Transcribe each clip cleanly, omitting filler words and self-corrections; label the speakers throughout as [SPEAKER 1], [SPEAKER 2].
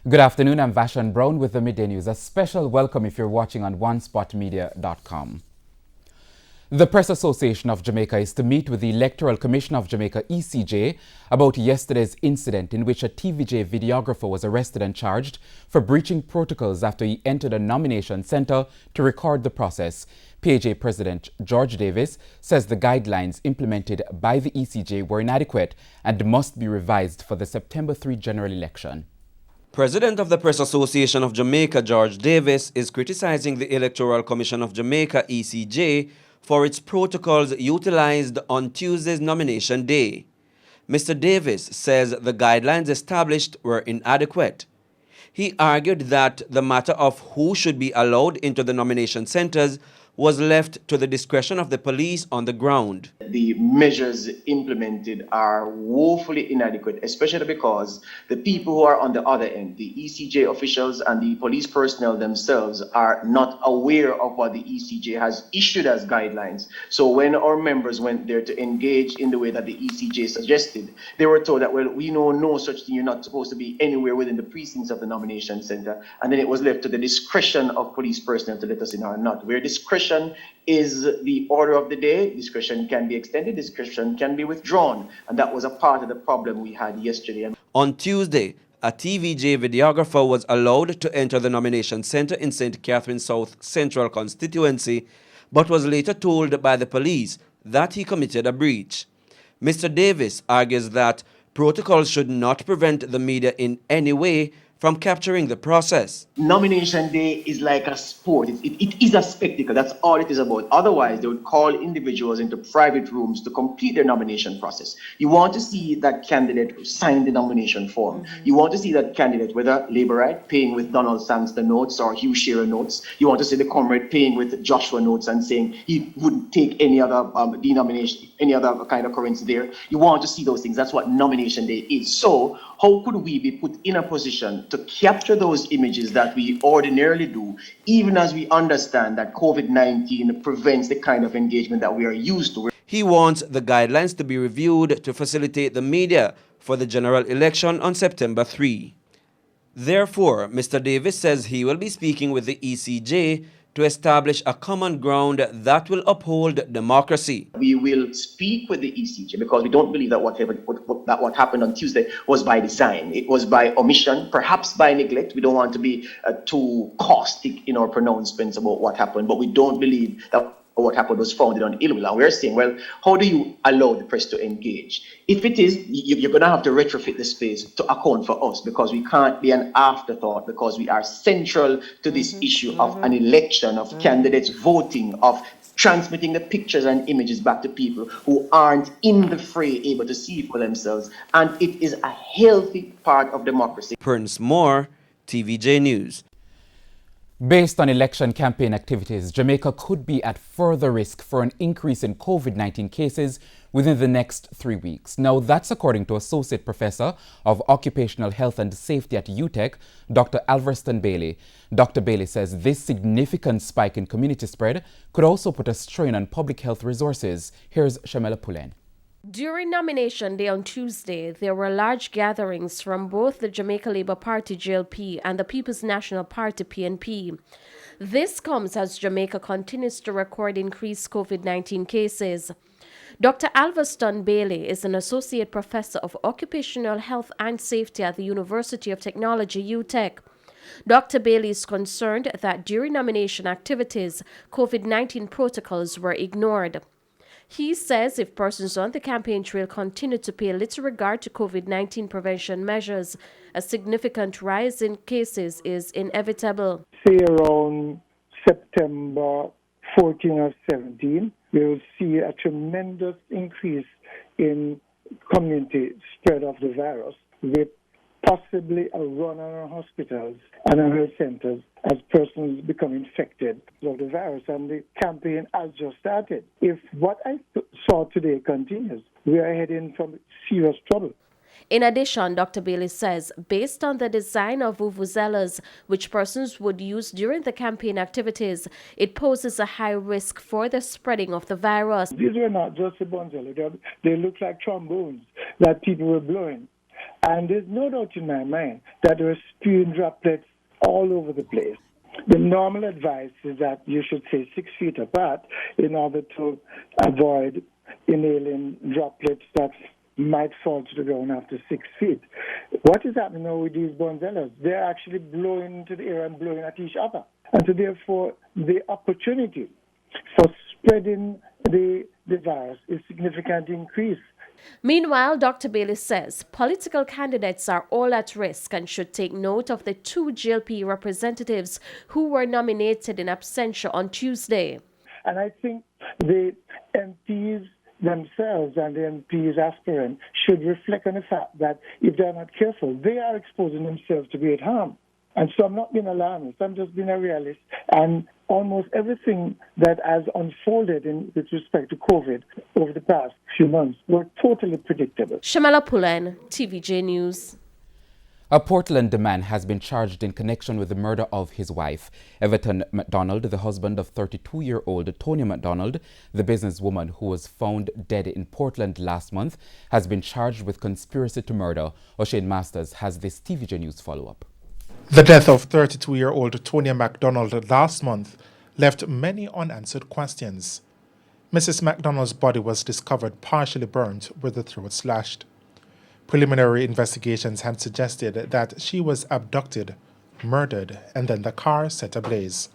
[SPEAKER 1] Good afternoon, I'm Vashan Brown with the Midday News. A special welcome if you're watching on onespotmedia.com. The Press Association of Jamaica is to meet with the Electoral Commission of Jamaica, ECJ, about yesterday's incident in which a TVJ videographer was arrested and charged for breaching protocols after he entered a nomination centre to record the process. PAJ President George Davis says the guidelines implemented by the ECJ were inadequate and must be revised for the September 3 general election.
[SPEAKER 2] President of the Press Association of Jamaica, George Davis, is criticizing the Electoral Commission of Jamaica, ECJ, for its protocols utilized on Tuesday's nomination day. Mr. Davis says the guidelines established were inadequate. He argued that the matter of who should be allowed into the nomination centers was left to the discretion of the police on the ground.
[SPEAKER 3] The measures implemented are woefully inadequate, especially because the people who are on the other end, the ECJ officials and the police personnel themselves, are not aware of what the ECJ has issued as guidelines. So when our members went there to engage in the way that the ECJ suggested, they were told that, well, we know no such thing, you're not supposed to be anywhere within the precincts of the nomination center. And then it was left to the discretion of police personnel to let us in or not. Where discretion is the order of the day, discretion can be extended, discretion can be withdrawn. And that was a part of the problem we had yesterday.
[SPEAKER 2] On Tuesday, a TVJ videographer was allowed to enter the nomination center in St. Catherine South Central constituency, but was later told by the police that he committed a breach. Mr. Davis argues that protocols should not prevent the media in any way from capturing the process.
[SPEAKER 3] Nomination day is like a sport. It is a spectacle. That's all it is about. Otherwise, they would call individuals into private rooms to complete their nomination process. You want to see that candidate sign the nomination form. You want to see that candidate, whether Labourite, paying with Donald Sampson notes or Hugh Shearer notes. You want to see the comrade paying with Joshua notes and saying he wouldn't take any other denomination, any other kind of currency there. You want to see those things. That's what nomination day is. So how could we be put in a position to capture those images that we ordinarily do, even as we understand that COVID-19 prevents the kind of engagement that we are used to?
[SPEAKER 2] He wants the guidelines to be reviewed to facilitate the media for the general election on September 3. Therefore, Mr. Davis says he will be speaking with the ECJ to establish a common ground that will uphold democracy.
[SPEAKER 3] We will speak with the ECJ because we don't believe that what happened on Tuesday was by design. It was by omission, perhaps by neglect. We don't want to be too caustic in our pronouncements about what happened, but we don't believe that what happened was founded on ill will. And we're saying, well, how do you allow the press to engage? If it is, you're going to have to retrofit the space to account for us, because we can't be an afterthought, because we are central to this issue of an election, of candidates voting, of transmitting the pictures and images back to people who aren't in the fray able to see for themselves. And it is a healthy part of democracy.
[SPEAKER 2] Prince Moore, TVJ News.
[SPEAKER 1] Based on election campaign activities, Jamaica could be at further risk for an increase in COVID-19 cases within the next 3 weeks. Now, that's according to Associate Professor of Occupational Health and Safety at UTEC, Dr. Alverston Bailey. Dr. Bailey says this significant spike in community spread could also put a strain on public health resources. Here's Shamela Pulen.
[SPEAKER 4] During nomination day on Tuesday, there were large gatherings from both the Jamaica Labour Party JLP and the People's National Party PNP. This comes as Jamaica continues to record increased COVID-19 cases. Dr. Alverston Bailey is an Associate Professor of Occupational Health and Safety at the University of Technology, UTEC. Dr. Bailey is concerned that during nomination activities, COVID-19 protocols were ignored. He says if persons on the campaign trail continue to pay little regard to COVID-19 prevention measures, a significant rise in cases is inevitable.
[SPEAKER 5] Say around September 14 or 17, we will see a tremendous increase in community spread of the virus, with possibly a run on our hospitals and our health centers as persons become infected of the virus, and the campaign has just started. If what I saw today continues, we are heading for serious trouble.
[SPEAKER 4] In addition, Dr. Bailey says, based on the design of vuvuzelas, which persons would use during the campaign activities, it poses a high risk for the spreading of the virus.
[SPEAKER 5] These were not just a bunzela. They look like trombones that people were blowing. And there's no doubt in my mind that there are spume droplets all over the place. The normal advice is that you should stay 6 feet apart in order to avoid inhaling droplets that might fall to the ground after 6 feet. What is happening now with these bonzellas? They're actually blowing into the air and blowing at each other. And so therefore, the opportunity for spreading the virus is significantly increased.
[SPEAKER 4] Meanwhile, Dr. Bailey says political candidates are all at risk and should take note of the 2 GLP representatives who were nominated in absentia on Tuesday.
[SPEAKER 5] And I think the MPs themselves and the MPs aspirant should reflect on the fact that if they're not careful, they are exposing themselves to great harm. And so I'm not being alarmist, I'm just being a realist. And almost everything that has unfolded with respect to COVID over the past few months were totally predictable.
[SPEAKER 4] Shamala Pulen, TVJ News.
[SPEAKER 1] A Portland man has been charged in connection with the murder of his wife. Everton Macdonald, the husband of 32-year-old Tonya Macdonald, the businesswoman who was found dead in Portland last month, has been charged with conspiracy to murder. O'Shane Masters has this TVJ News follow-up.
[SPEAKER 6] The death of 32-year-old Tonya Macdonald last month left many unanswered questions. Mrs. Macdonald's body was discovered partially burnt with the throat slashed. Preliminary investigations had suggested that she was abducted, murdered, and then the car set ablaze.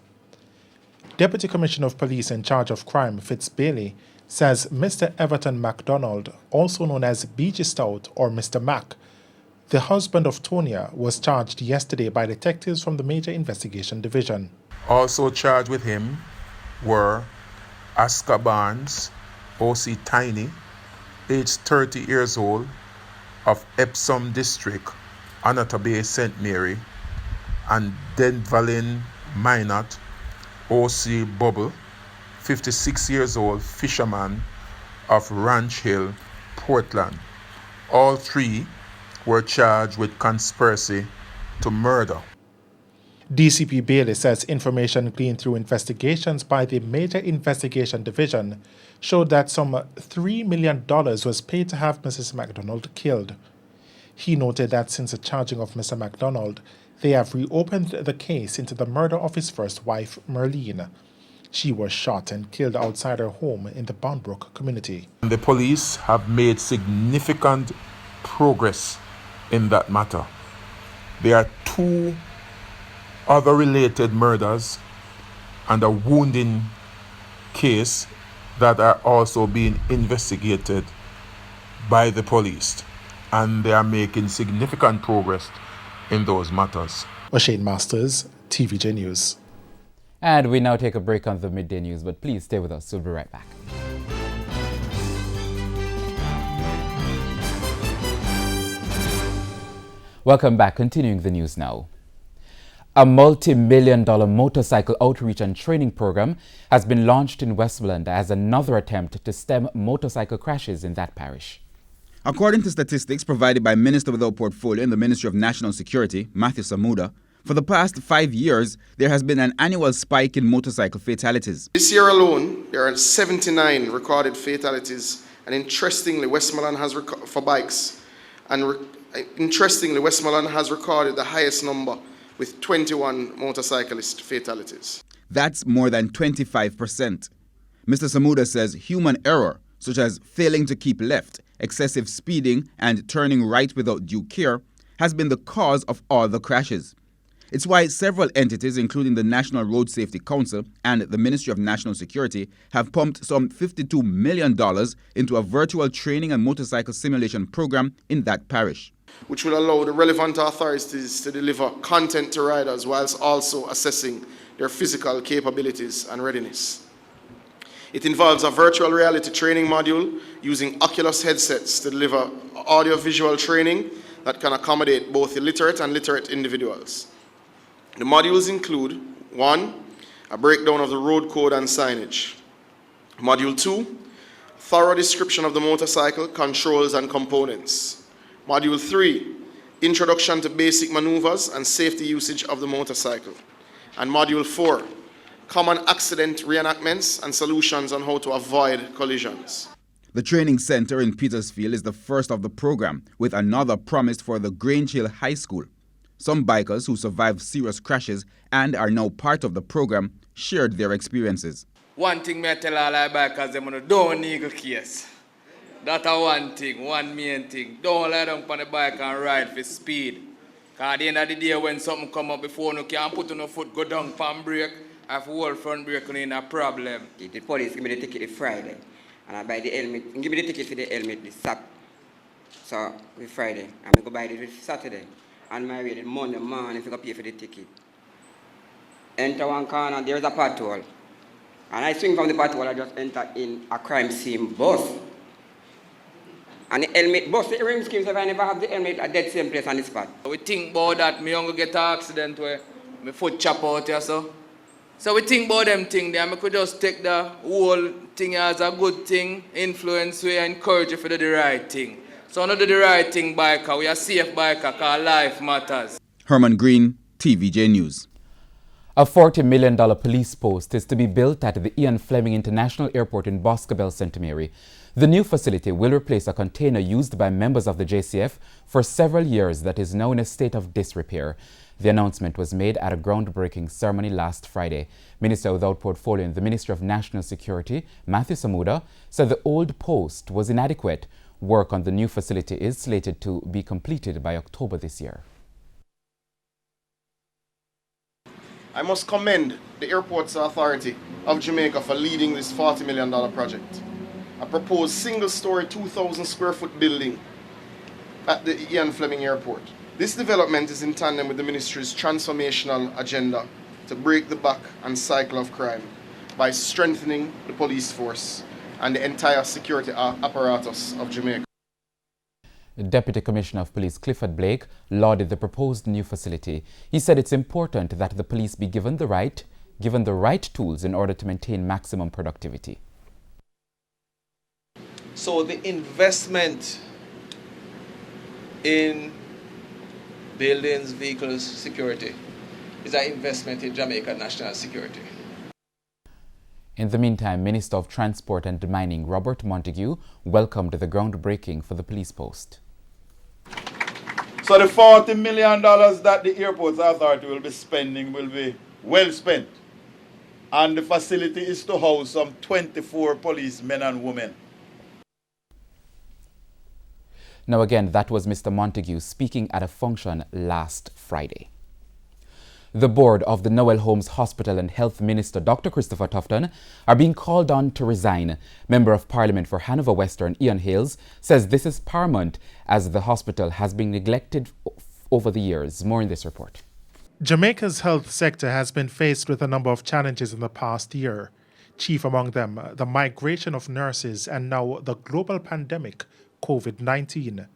[SPEAKER 6] Deputy Commissioner of Police in charge of crime, Fitz Bailey, says Mr. Everton Macdonald, also known as BG Stout or Mr. Mac, the husband of Tonya, was charged yesterday by detectives from the Major Investigation Division.
[SPEAKER 7] Also charged with him were Oscar Barnes, O.C. Tiny, aged 30 years old, of Epsom District, Anata Bay, St. Mary, and Denvalin Minot, O.C. Bubble, 56 years old, fisherman of Ranch Hill, Portland. All 3 were charged with conspiracy to murder.
[SPEAKER 6] DCP Bailey says information gleaned through investigations by the Major Investigation Division showed that some $3 million was paid to have Mrs. Macdonald killed. He noted that since the charging of Mr. Macdonald, they have reopened the case into the murder of his first wife, Merlene. She was shot and killed outside her home in the Boundbrook community.
[SPEAKER 7] The police have made significant progress in that matter. There are 2 other related murders and a wounding case that are also being investigated by the police, and they are making significant progress in those matters.
[SPEAKER 6] O'Shane Masters, TVJ News.
[SPEAKER 1] And we now take a break on the midday news, but please stay with us. We'll be right back. Welcome back. Continuing the news now. A multi-million-dollar motorcycle outreach and training program has been launched in Westmoreland as another attempt to stem motorcycle crashes in that parish.
[SPEAKER 8] According to statistics provided by Minister without Portfolio in the Ministry of National Security, Matthew Samuda, for the past 5 years, there has been an annual spike in motorcycle fatalities.
[SPEAKER 9] This year alone, there are 79 recorded fatalities, and interestingly, Westmoreland has for bikes, and interestingly, Westmoreland has recorded the highest number with 21 motorcyclist fatalities.
[SPEAKER 8] That's more than 25%. Mr. Samuda says human error, such as failing to keep left, excessive speeding, and turning right without due care, has been the cause of all the crashes. It's why several entities, including the National Road Safety Council and the Ministry of National Security, have pumped some $52 million into a virtual training and motorcycle simulation program in that parish,
[SPEAKER 9] which will allow the relevant authorities to deliver content to riders whilst also assessing their physical capabilities and readiness. It involves a virtual reality training module using Oculus headsets to deliver audio-visual training that can accommodate both illiterate and literate individuals. The modules include 1. A breakdown of the road code and signage. Module 2. Thorough description of the motorcycle, controls and components. Module 3. Introduction to basic maneuvers and safety usage of the motorcycle. And Module 4. Common accident reenactments and solutions on how to avoid collisions.
[SPEAKER 8] The training center in Petersfield is the first of the program, with another promised for the Grange Hill High School. Some bikers who survived serious crashes and are now part of the program shared their experiences.
[SPEAKER 10] One thing I tell all our bikers, them don't need a case. That's one thing, one main thing. Don't lie down on the bike and ride for speed. Because at the end of the day, when something come up before you can put on your foot, go down pan brake, have whole front brake in a problem.
[SPEAKER 11] The police give me the ticket Friday. And I buy the helmet, give me the ticket for the helmet this Saturday. So, with Friday, and I go buy it with Saturday. And my way, the Monday morning, if I go pay for the ticket. Enter one corner, there is a patrol. And I swing from the patrol, I just enter in a crime scene bus. And the helmet bus, the rim schemes, if I never have the helmet, at that same place on the spot.
[SPEAKER 10] We think about that, me young get an accident where my foot chop out here, so we think about them things there, I could just take the whole thing as a good thing, influence we encourage you to do the right thing. So not do the right thing, biker, we are safe biker, because life matters.
[SPEAKER 8] Herman Green, TVJ News.
[SPEAKER 1] A $40 million police post is to be built at the Ian Fleming International Airport in Boscobel, St. Mary. The new facility will replace a container used by members of the JCF for several years that is now in a state of disrepair. The announcement was made at a groundbreaking ceremony last Friday. Minister without portfolio in the Ministry of National Security, Matthew Samuda, said the old post was inadequate. Work on the new facility is slated to be completed by October this year.
[SPEAKER 9] I must commend the Airports Authority of Jamaica for leading this $40 million project. A proposed single-story 2,000 square foot building at the Ian Fleming Airport. This development is in tandem with the ministry's transformational agenda to break the back and cycle of crime by strengthening the police force and the entire security apparatus of Jamaica.
[SPEAKER 1] Deputy Commissioner of Police Clifford Blake lauded the proposed new facility. He said it's important that the police be given the right tools in order to maintain maximum productivity.
[SPEAKER 12] So the investment in buildings, vehicles, security is an investment in Jamaica national security.
[SPEAKER 1] In the meantime, Minister of Transport and Mining Robert Montague welcomed the groundbreaking for the police post.
[SPEAKER 13] So the $40 million that the Airports Authority will be spending will be well spent. And the facility is to house some 24 policemen and women.
[SPEAKER 1] Now again, that was Mr. Montague speaking at a function last Friday. The board of the Noel Holmes Hospital and Health Minister Dr. Christopher Tufton are being called on to resign. Member of Parliament for Hanover Western Ian Hales says this is paramount as the hospital has been neglected over the years. More in this report.
[SPEAKER 6] Jamaica's health sector has been faced with a number of challenges in the past year. Chief among them, the migration of nurses and now the global pandemic, COVID-19.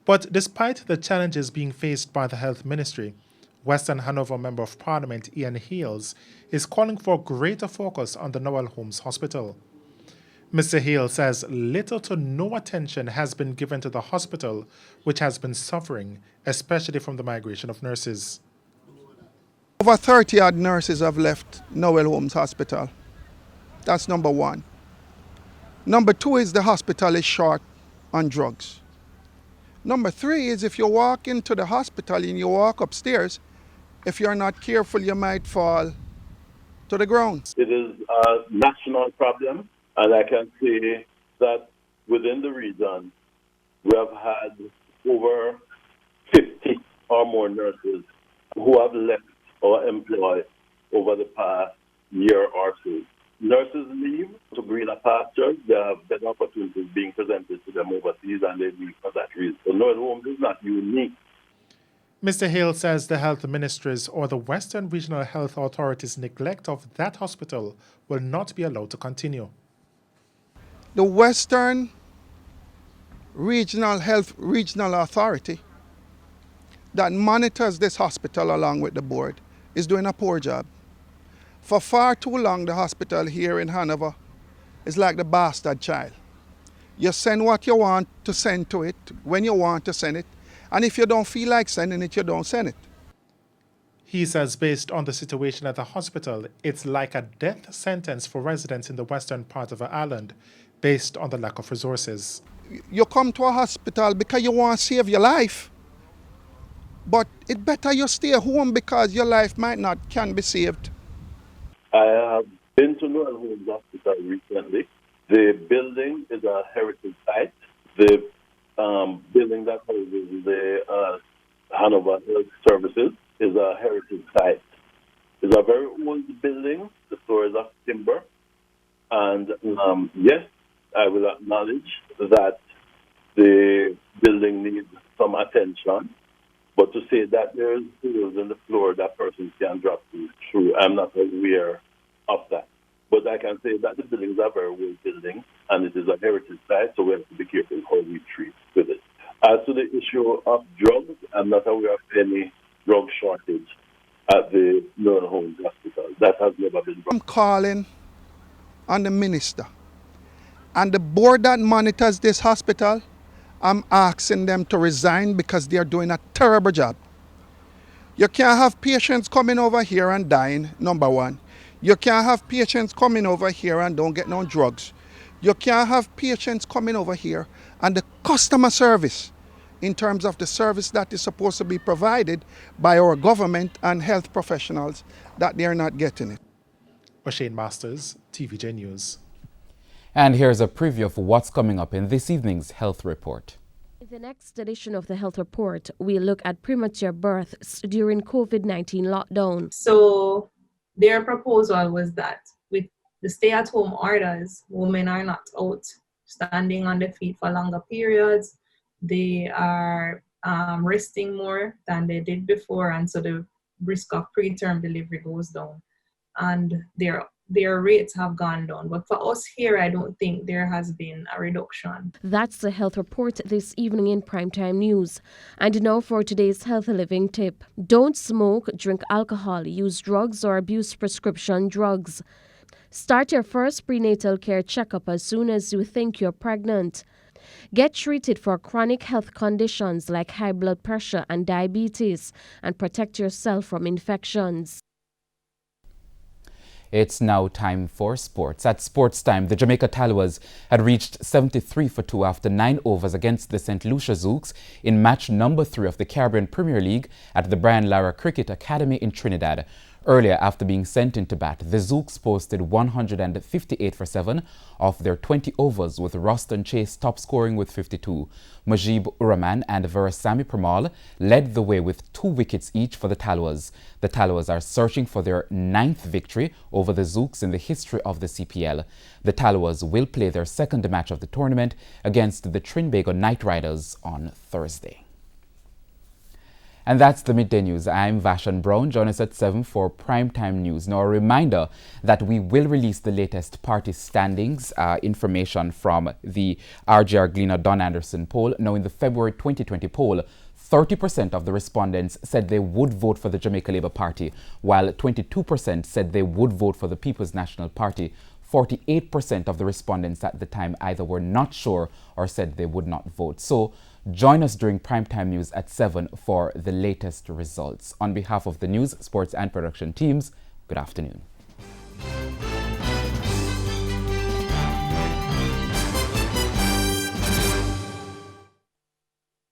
[SPEAKER 6] But despite the challenges being faced by the Health Ministry, Western Hanover Member of Parliament Ian Hales is calling for greater focus on the Noel Holmes Hospital. Mr. Hales says little to no attention has been given to the hospital, which has been suffering, especially from the migration of nurses.
[SPEAKER 14] Over 30 odd nurses have left Noel Holmes Hospital. That's number one. Number two is the hospital is short on drugs. Number three is if you walk into the hospital and you walk upstairs, if you're not careful, you might fall to the ground.
[SPEAKER 15] It is a national problem, and I can say that within the region, we have had over 50 or more nurses who have left our employ over the past year or so. Nurses leave to greener pastures. There have better opportunities being presented to them overseas, and they leave for that reason. So Noel Holmes is not unique.
[SPEAKER 6] Mr. Hale says the health ministry's or the Western Regional Health Authority's neglect of that hospital will not be allowed to continue.
[SPEAKER 14] The Western Regional Authority that monitors this hospital along with the board is doing a poor job. For far too long, the hospital here in Hanover is like the bastard child. You send what you want to send to it, when you want to send it, and if you don't feel like sending it, you don't send it.
[SPEAKER 6] He says based on the situation at the hospital, it's like a death sentence for residents in the western part of the island based on the lack of resources.
[SPEAKER 14] You come to a hospital because you want to save your life. But it's better you stay home because your life can be saved.
[SPEAKER 15] I have been to Noel Holmes Hospital recently. The building is a heritage site. The building that houses the Hanover Health Services is a heritage site. It's a very old building. The floor is of timber. And yes, I will acknowledge that the building needs some attention. But to say that there is holes in the floor that persons can drop through, I'm not aware of that. But I can say that the buildings are very old buildings, and it is a heritage site, so we have to be careful how we treat with it. As to the issue of drugs, I'm not aware of any drug shortage at the Noel Holmes Hospital. That has never been brought.
[SPEAKER 14] I'm calling on the minister and the board that monitors this hospital. I'm asking them to resign because they're doing a terrible job. You can't have patients coming over here and dying, number one. You can't have patients coming over here and don't get no drugs. You can't have patients coming over here and the customer service in terms of the service that is supposed to be provided by our government and health professionals, that they're not getting it.
[SPEAKER 6] O'Shane Masters, TVJ News.
[SPEAKER 1] And here's a preview of what's coming up in this evening's health report.
[SPEAKER 4] In the next edition of the health report, we look at premature births during COVID-19 lockdown.
[SPEAKER 16] So their proposal was that with the stay-at-home orders, women are not out standing on their feet for longer periods. They are resting more than they did before, and so the risk of preterm delivery goes down. And their rates have gone down. But for us here, I don't think there has been a reduction.
[SPEAKER 4] That's the health report this evening in Primetime News. And now for today's healthy living tip. Don't smoke, drink alcohol, use drugs or abuse prescription drugs. Start your first prenatal care checkup as soon as you think you're pregnant. Get treated for chronic health conditions like high blood pressure and diabetes, and protect yourself from infections.
[SPEAKER 1] It's now time for sports. At sports time, the Jamaica Talwas had reached 73 for 2 after 9 overs against the St. Lucia Zouks in match number 3 of the Caribbean Premier League at the Brian Lara Cricket Academy in Trinidad. Earlier, after being sent into bat, the Zouks posted 158 for 7 of their 20 overs, with Ruston Chase top scoring with 52. Majib Uraman and Verasamy Pramal led the way with 2 wickets each for the Talwas. The Talwas are searching for their 9th victory over the Zouks in the history of the CPL. The Talwas will play their second match of the tournament against the Trinbago Knight Riders on Thursday. And that's the Midday News. I'm Vashan Brown. Join us at 7 for Primetime News. Now, a reminder that we will release the latest party standings information from the RGR Gleaner Don Anderson poll. Now, in the February 2020 poll, 30% of the respondents said they would vote for the Jamaica Labour Party, while 22% said they would vote for the People's National Party. 48% of the respondents at the time either were not sure or said they would not vote. So join us during Primetime News at 7 for the latest results. On behalf of the news, sports and production teams, good afternoon.